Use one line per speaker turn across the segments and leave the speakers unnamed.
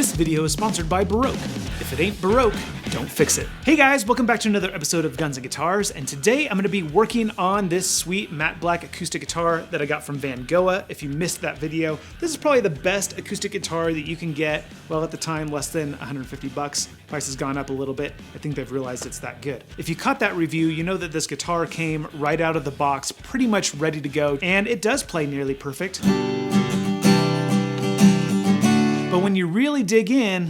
This video is sponsored by Baroque. If it ain't Baroque, don't fix it. Hey guys, welcome back to another episode of Guns and Guitars, and today I'm going to be working on this sweet matte black acoustic guitar that I got from Van Goa. If you missed that video, this is probably the best acoustic guitar that you can get, well at the time less than 150 bucks. Price has gone up a little bit. I think they've realized it's that good. If you caught that review, you know that this guitar came right out of the box, pretty much ready to go, and it does play nearly perfect. But when you really dig in,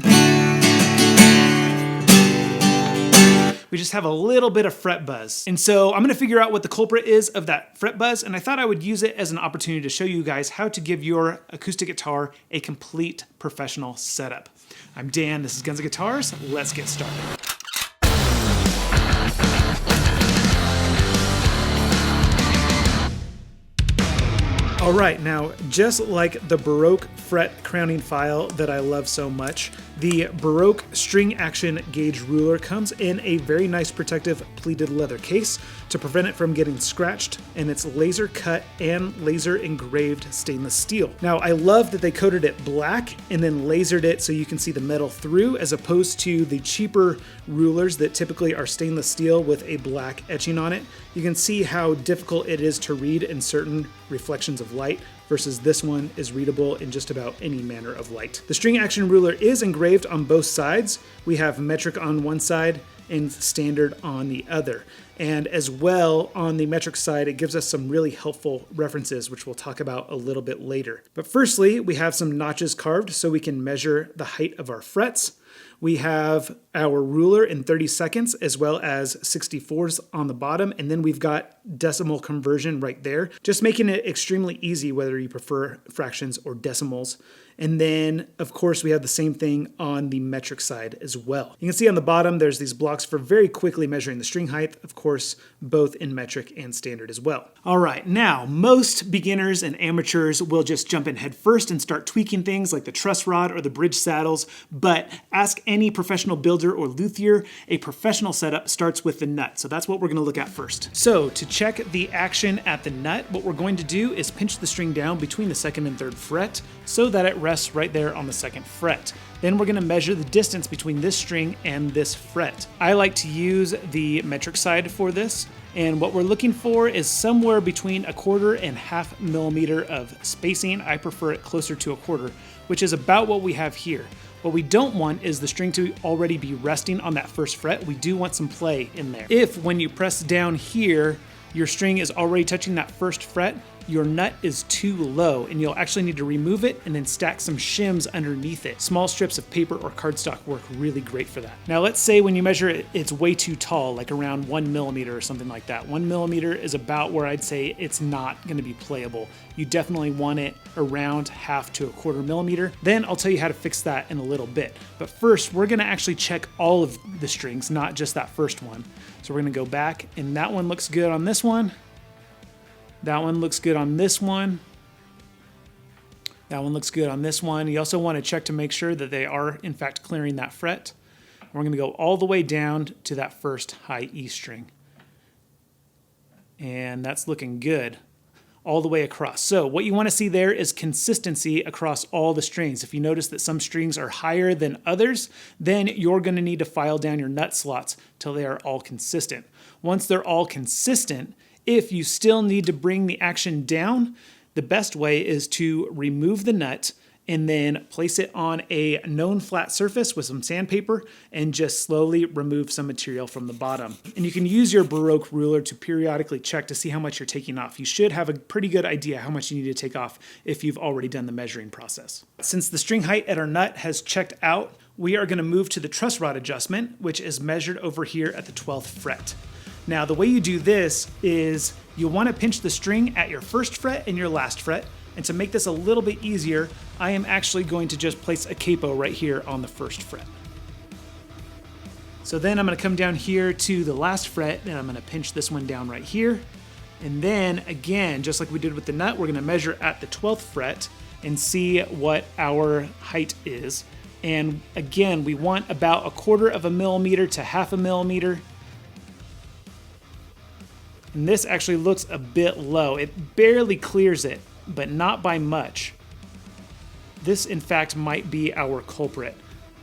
we just have a little bit of fret buzz. And so I'm gonna figure out what the culprit is of that fret buzz, and I thought I would use it as an opportunity to show you guys how to give your acoustic guitar a complete professional setup. I'm Dan, this is Guns and Guitars, let's get started. All right, now, just like the Baroque fret crowning file that I love so much, the Baroque string action gauge ruler comes in a very nice protective pleated leather case to prevent it from getting scratched, and it's laser cut and laser engraved stainless steel. Now, I love that they coated it black and then lasered it so you can see the metal through, as opposed to the cheaper rulers that typically are stainless steel with a black etching on it. You can see how difficult it is to read in certain reflections of light, versus this one is readable in just about any manner of light. The string action ruler is engraved on both sides. We have metric on one side and standard on the other. And as well, on the metric side, it gives us some really helpful references, which we'll talk about a little bit later. But firstly, we have some notches carved so we can measure the height of our frets. We have our ruler in 30 seconds, as well as 64s on the bottom, and then we've got decimal conversion right there, just making it extremely easy whether you prefer fractions or decimals. And then, of course, we have the same thing on the metric side as well. You can see on the bottom, there's these blocks for very quickly measuring the string height, of course, both in metric and standard as well. All right, now, most beginners and amateurs will just jump in head first and start tweaking things like the truss rod or the bridge saddles, but ask any professional builder or luthier, a professional setup starts with the nut. So that's what we're gonna look at first. So to check the action at the nut, what we're going to do is pinch the string down between the second and third fret so that it rests right there on the second fret. Then we're going to measure the distance between this string and this fret. I like to use the metric side for this, and what we're looking for is somewhere between 1/4 and 1/2 millimeter of spacing. I prefer it closer to 1/4, which is about what we have here. What we don't want is the string to already be resting on that first fret. We do want some play in there. If when you press down here, your string is already touching that first fret, your nut is too low, and you'll actually need to remove it and then stack some shims underneath it. Small strips of paper or cardstock work really great for that. Now let's say when you measure it, it's way too tall, like around 1 millimeter or something like that. 1 millimeter is about where I'd say it's not gonna be playable. You definitely want it around 1/2 to 1/4 millimeter. Then I'll tell you how to fix that in a little bit. But first, we're gonna actually check all of the strings, not just that first one. So we're gonna go back, and that one looks good on this one. That one looks good on this one. That one looks good on this one. You also want to check to make sure that they are, in fact, clearing that fret. And we're going to go all the way down to that first high E string. And that's looking good all the way across. So what you want to see there is consistency across all the strings. If you notice that some strings are higher than others, then you're going to need to file down your nut slots till they are all consistent. Once they're all consistent, if you still need to bring the action down, the best way is to remove the nut and then place it on a known flat surface with some sandpaper and just slowly remove some material from the bottom. And you can use your Baroque ruler to periodically check to see how much you're taking off. You should have a pretty good idea how much you need to take off if you've already done the measuring process. Since the string height at our nut has checked out, we are going to move to the truss rod adjustment, which is measured over here at the 12th fret. Now, the way you do this is you'll want to pinch the string at your first fret and your last fret. And to make this a little bit easier, I am actually going to just place a capo right here on the first fret. So then I'm going to come down here to the last fret, and I'm going to pinch this one down right here. And then again, just like we did with the nut, we're going to measure at the 12th fret and see what our height is. And again, we want about 1/4 millimeter to 1/2 millimeter. And this actually looks a bit low. It barely clears it, but not by much. this in fact might be our culprit.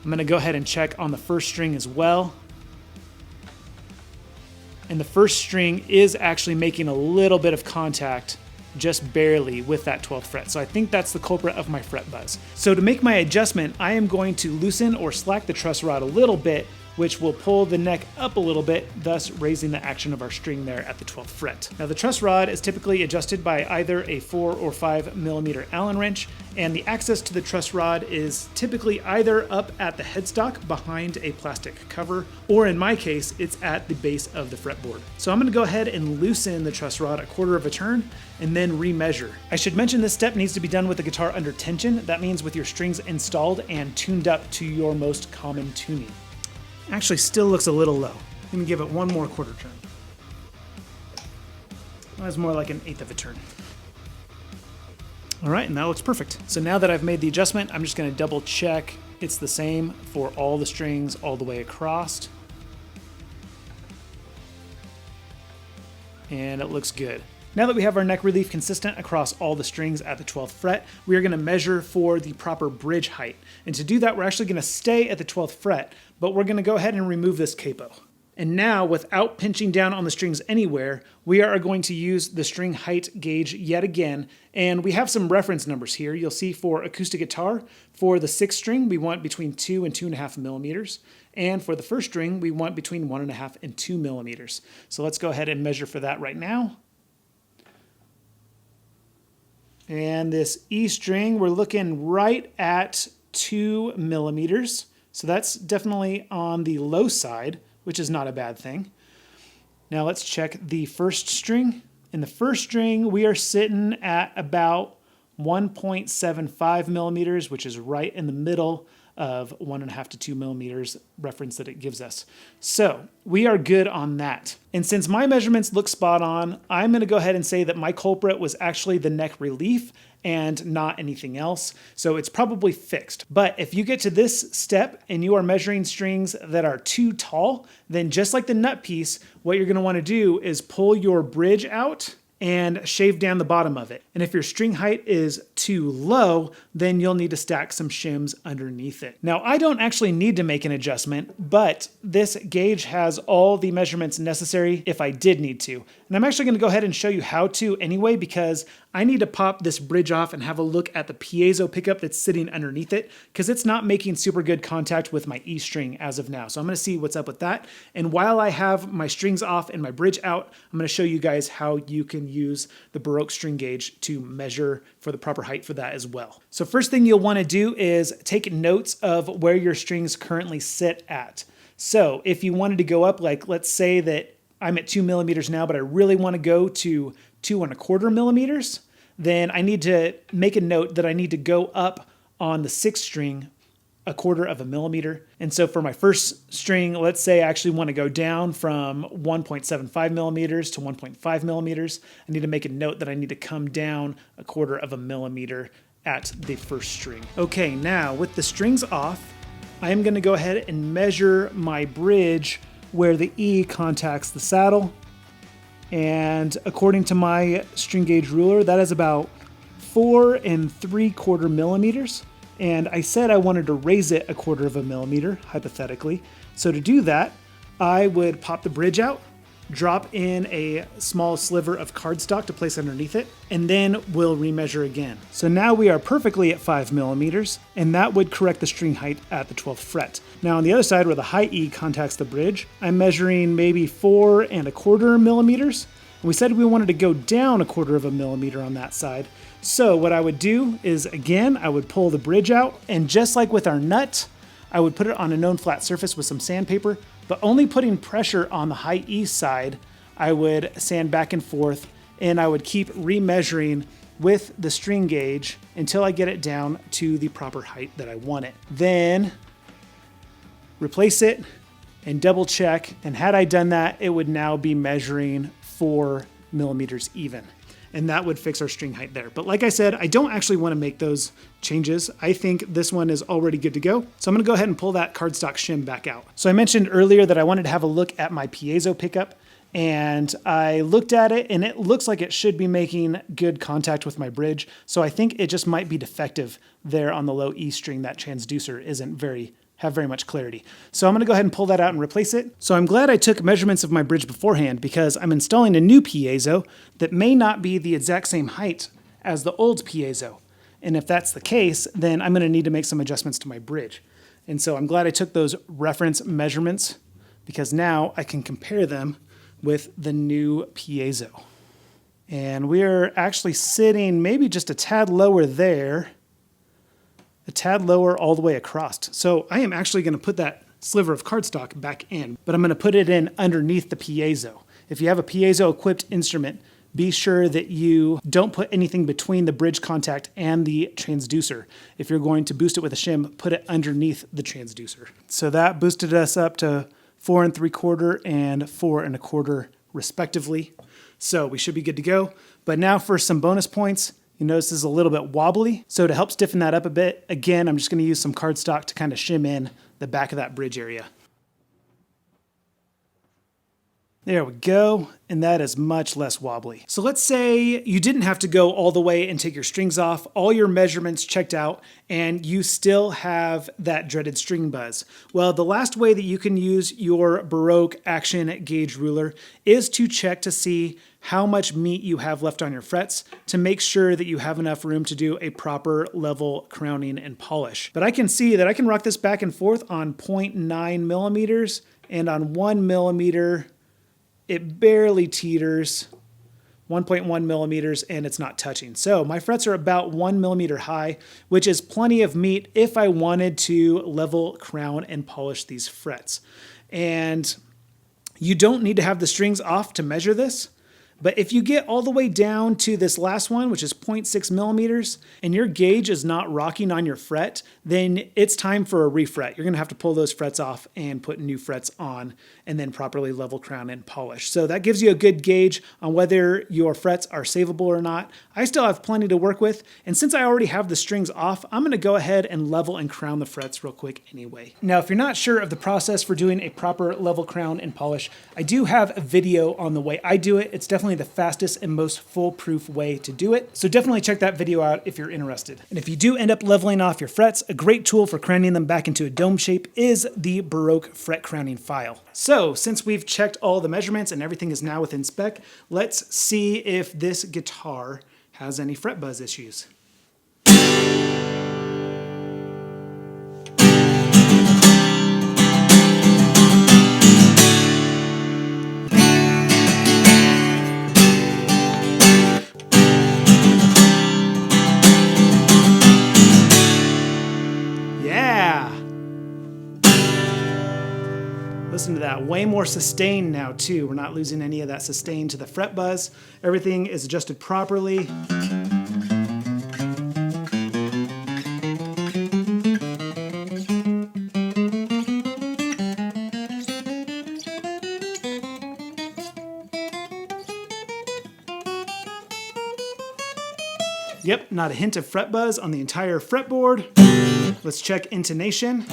I'm going to go ahead and check on the first string as well. And the first string is actually making a little bit of contact, just barely, with that 12th fret. So I think that's the culprit of my fret buzz. So to make my adjustment, I am going to loosen or slack the truss rod a little bit, which will pull the neck up a little bit, thus raising the action of our string there at the 12th fret. Now the truss rod is typically adjusted by either a 4 or 5 millimeter Allen wrench, and the access to the truss rod is typically either up at the headstock behind a plastic cover, or in my case, it's at the base of the fretboard. So I'm gonna go ahead and loosen the truss rod a quarter of a turn and then remeasure. I should mention this step needs to be done with the guitar under tension. That means with your strings installed and tuned up to your most common tuning. Actually still looks a little low. Let me give it one more quarter turn. That's more like an 1/8 of a turn. All right, and that looks perfect. So now that I've made the adjustment, I'm just gonna double check it's the same for all the strings all the way across. And it looks good. Now that we have our neck relief consistent across all the strings at the 12th fret, we are going to measure for the proper bridge height. And to do that, we're actually going to stay at the 12th fret, but we're going to go ahead and remove this capo. And now, without pinching down on the strings anywhere, we are going to use the string height gauge yet again. And we have some reference numbers here. You'll see for acoustic guitar, for the 6th string, we want between 2 and 2.5 millimeters. And for the 1st string, we want between 1.5 and 2 millimeters. So let's go ahead and measure for that right now. And this E string, we're looking right at 2 millimeters. So that's definitely on the low side, which is not a bad thing. Now let's check the 1st string. In the 1st string, we are sitting at about 1.75 millimeters, which is right in the middle of 1.5 to 2 millimeters reference that it gives us. So we are good on that. And since my measurements look spot on, I'm going to go ahead and say that my culprit was actually the neck relief and not anything else. So it's probably fixed. But if you get to this step and you are measuring strings that are too tall, then just like the nut piece, what you're going to want to do is pull your bridge out and shave down the bottom of it. And if your string height is too low, then you'll need to stack some shims underneath it. Now, I don't actually need to make an adjustment, but this gauge has all the measurements necessary if I did need to. And I'm actually gonna go ahead and show you how to anyway, because I need to pop this bridge off and have a look at the piezo pickup that's sitting underneath it, because it's not making super good contact with my E string as of now. So I'm gonna see what's up with that. And while I have my strings off and my bridge out, I'm gonna show you guys how you can use the Baroque string gauge to measure for the proper height for that as well. So first thing you'll wanna do is take notes of where your strings currently sit at. So if you wanted to go up, like let's say that I'm at 2 millimeters now, but I really wanna go to 2.25 millimeters, then I need to make a note that I need to go up on the 6th string 1/4 millimeter. And so for my 1st string, let's say I actually want to go down from 1.75 millimeters to 1.5 millimeters. I need to make a note that I need to come down 1/4 millimeter at the 1st string. Okay, now with the strings off, I am going to go ahead and measure my bridge where the E contacts the saddle. And according to my string gauge ruler, that is about 4 3/4 millimeters. And I said I wanted to raise it 1/4 millimeter, hypothetically. So to do that, I would pop the bridge out, drop in a small sliver of cardstock to place underneath it, and then we'll remeasure again. So now we are perfectly at 5 millimeters, and that would correct the string height at the 12th fret. Now on the other side where the high E contacts the bridge, I'm measuring maybe 4 1/4 millimeters. And we said we wanted to go down 1/4 millimeter on that side. So what I would do is, again, I would pull the bridge out, and just like with our nut, I would put it on a known flat surface with some sandpaper, but only putting pressure on the high E side. I would sand back and forth, and I would keep remeasuring with the string gauge until I get it down to the proper height that I want it. Then replace it and double check, and had I done that, it would now be measuring 4 millimeters even. And that would fix our string height there. But like I said, I don't actually want to make those changes. I think this one is already good to go. So I'm going to go ahead and pull that cardstock shim back out. So I mentioned earlier that I wanted to have a look at my piezo pickup. and I looked at it and it looks like it should be making good contact with my bridge. So I think it just might be defective there on the low E string. That transducer isn't have very much clarity. So I'm gonna go ahead and pull that out and replace it. So I'm glad I took measurements of my bridge beforehand because I'm installing a new piezo that may not be the exact same height as the old piezo. And if that's the case, then I'm gonna need to make some adjustments to my bridge. And so I'm glad I took those reference measurements because now I can compare them with the new piezo. And we're actually sitting maybe just a tad lower there, a tad lower all the way across. So I am actually going to put that sliver of cardstock back in, but I'm going to put it in underneath the piezo. If you have a piezo equipped instrument, be sure that you don't put anything between the bridge contact and the transducer. If you're going to boost it with a shim, put it underneath the transducer. So that boosted us up to 4 3/4 and 4 1/4 respectively. So we should be good to go. But now for some bonus points. You notice this is a little bit wobbly. So to help stiffen that up a bit, again, I'm just gonna use some cardstock to kind of shim in the back of that bridge area. There we go, and that is much less wobbly. So let's say you didn't have to go all the way and take your strings off, all your measurements checked out, and you still have that dreaded string buzz. Well, the last way that you can use your Baroque action gauge ruler is to check to see how much meat you have left on your frets to make sure that you have enough room to do a proper level crowning and polish. But I can see that I can rock this back and forth on 0.9 millimeters, and on 1 millimeter, it barely teeters, 1.1 millimeters, and it's not touching. So my frets are about 1 millimeter high, which is plenty of meat if I wanted to level, crown, and polish these frets. And you don't need to have the strings off to measure this. But if you get all the way down to this last one, which is 0.6 millimeters, and your gauge is not rocking on your fret, then it's time for a refret. You're gonna have to pull those frets off and put new frets on, and then properly level, crown, and polish. So that gives you a good gauge on whether your frets are savable or not. I still have plenty to work with, and since I already have the strings off, I'm gonna go ahead and level and crown the frets real quick anyway. Now, if you're not sure of the process for doing a proper level, crown, and polish, I do have a video on the way I do it. It's definitely the fastest and most foolproof way to do it. So definitely check that video out if you're interested. And if you do end up leveling off your frets, a great tool for crowning them back into a dome shape is the Baroque fret crowning file. So since we've checked all the measurements and everything is now within spec, let's see if this guitar has any fret buzz issues. Listen to that, way more sustain now too. We're not losing any of that sustain to the fret buzz. Everything is adjusted properly. Yep, not a hint of fret buzz on the entire fretboard. Let's check intonation.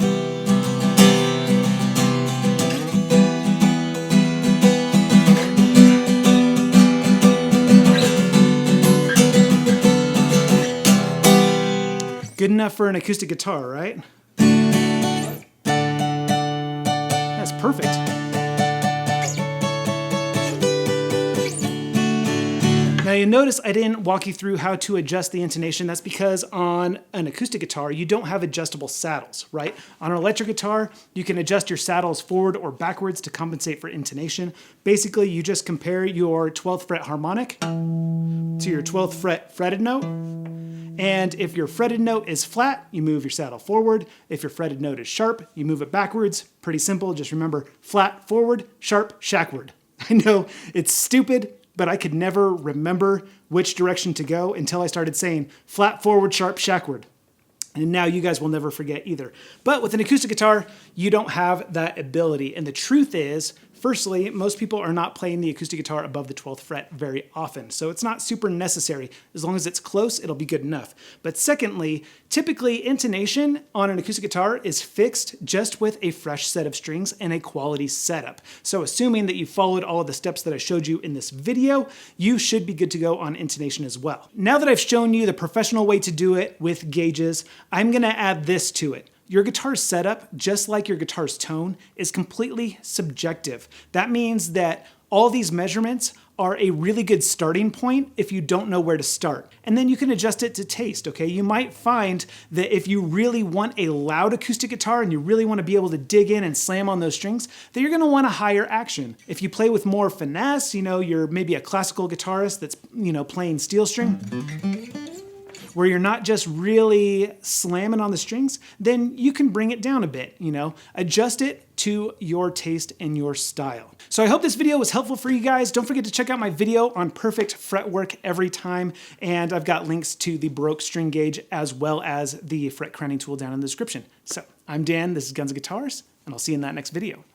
Good enough for an acoustic guitar, right? That's perfect. Now you notice I didn't walk you through how to adjust the intonation. That's because on an acoustic guitar, you don't have adjustable saddles, right? On an electric guitar, you can adjust your saddles forward or backwards to compensate for intonation. Basically, you just compare your 12th fret harmonic to your 12th fret fretted note. And if your fretted note is flat, you move your saddle forward. If your fretted note is sharp, you move it backwards. Pretty simple, just remember flat, forward, sharp, shackward. I know it's stupid, but I could never remember which direction to go until I started saying flat, forward, sharp, shackward. And now you guys will never forget either. But with an acoustic guitar, you don't have that ability. And the truth is, Firstly, most people are not playing the acoustic guitar above the 12th fret very often, so it's not super necessary. As long as it's close, it'll be good enough. But secondly, typically intonation on an acoustic guitar is fixed just with a fresh set of strings and a quality setup. So assuming that you followed all of the steps that I showed you in this video, you should be good to go on intonation as well. Now that I've shown you the professional way to do it with gauges, I'm gonna add this to it. Your guitar's setup, just like your guitar's tone, is completely subjective. That means that all these measurements are a really good starting point if you don't know where to start. And then you can adjust it to taste, okay? You might find that if you really want a loud acoustic guitar and you really want to be able to dig in and slam on those strings, that you're gonna want a higher action. If you play with more finesse, you're maybe a classical guitarist that's, playing steel string, where you're not just really slamming on the strings, then you can bring it down a bit, adjust it to your taste and your style. So I hope this video was helpful for you guys. Don't forget to check out my video on perfect fretwork every time, and I've got links to the Baroque string gauge as well as the fret crowning tool down in the description. So I'm Dan, this is Guns and Guitars, and I'll see you in that next video.